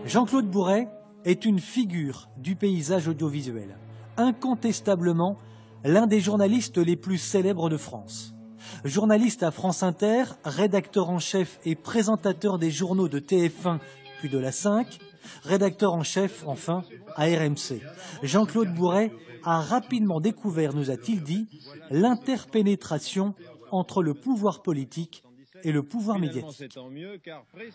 Jean-Claude Bourret est une figure du paysage audiovisuel, incontestablement l'un des journalistes les plus célèbres de France. Journaliste à France Inter, rédacteur en chef et présentateur des journaux de TF1 puis de la 5, rédacteur en chef enfin à RMC. Jean-Claude Bourret a rapidement découvert, nous a-t-il dit, l'interpénétration entre le pouvoir politique et le pouvoir médiatique.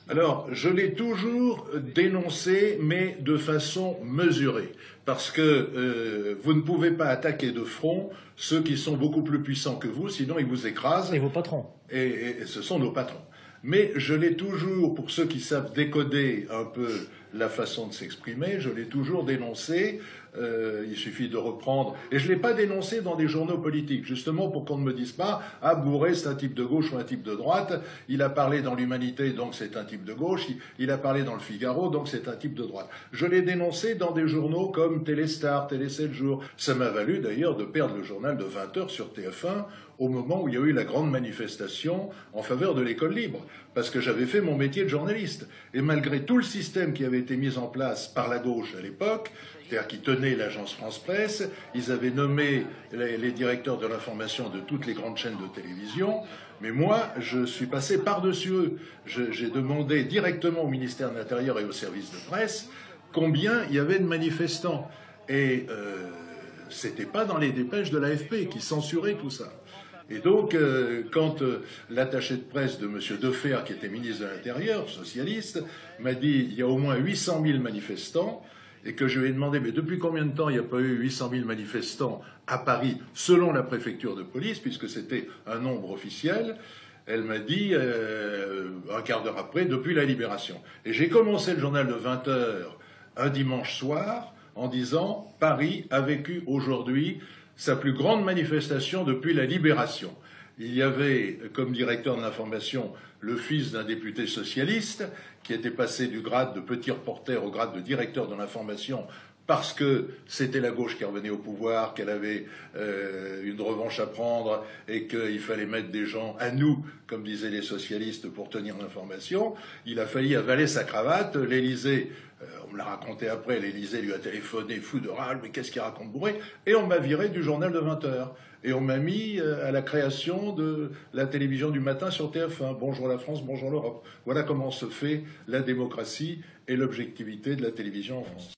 Alors, je l'ai toujours dénoncé, mais de façon mesurée, parce que vous ne pouvez pas attaquer de front ceux qui sont beaucoup plus puissants que vous, sinon ils vous écrasent. Et vos patrons. Et ce sont nos patrons. Mais je l'ai toujours, pour ceux qui savent décoder un peu la façon de s'exprimer, je l'ai toujours dénoncé. Il suffit de reprendre. Et je ne l'ai pas dénoncé dans des journaux politiques, justement pour qu'on ne me dise pas « Ah, Bourret, c'est un type de gauche ou un type de droite. Il a parlé dans l'Humanité, donc c'est un type de gauche. Il a parlé dans le Figaro, donc c'est un type de droite. » Je l'ai dénoncé dans des journaux comme Téléstar, Télé 7 jours. Ça m'a valu d'ailleurs de perdre le journal de 20 h sur TF1 au moment où il y a eu la grande manifestation en faveur de l'école libre, parce que j'avais fait mon métier de journaliste. Et malgré tout le système qui avait été mis en place par la gauche à l'époque, c'est-à-dire qui tenait l'agence France Presse, ils avaient nommé les directeurs de l'information de toutes les grandes chaînes de télévision, mais moi, je suis passé par-dessus eux. J'ai demandé directement au ministère de l'Intérieur et au service de presse combien il y avait de manifestants. Et c'était pas dans les dépêches de l'AFP qui censurait tout ça. Et donc, quand l'attaché de presse de M. Defer, qui était ministre de l'Intérieur, socialiste, m'a dit « il y a au moins 800 000 manifestants », et que je lui ai demandé « mais depuis combien de temps il n'y a pas eu 800 000 manifestants à Paris, selon la préfecture de police, puisque c'était un nombre officiel ?» Elle m'a dit, un quart d'heure après, depuis la Libération. Et j'ai commencé le journal de 20 h un dimanche soir en disant « Paris a vécu aujourd'hui sa plus grande manifestation depuis la Libération ». Il y avait comme directeur de l'information le fils d'un député socialiste qui était passé du grade de petit reporter au grade de directeur de l'information parce que c'était la gauche qui revenait au pouvoir, qu'elle avait une revanche à prendre et qu'il fallait mettre des gens à nous, comme disaient les socialistes, pour tenir l'information. Il a failli avaler sa cravate. L'Élysée, on me l'a raconté après, l'Élysée lui a téléphoné fou de rage, mais qu'est-ce qu'il raconte Bourret? Et on m'a viré du journal de 20 h. Et on m'a mis à la création de la télévision du matin sur TF1. Bonjour la France, bonjour l'Europe. Voilà comment se fait la démocratie et l'objectivité de la télévision en France.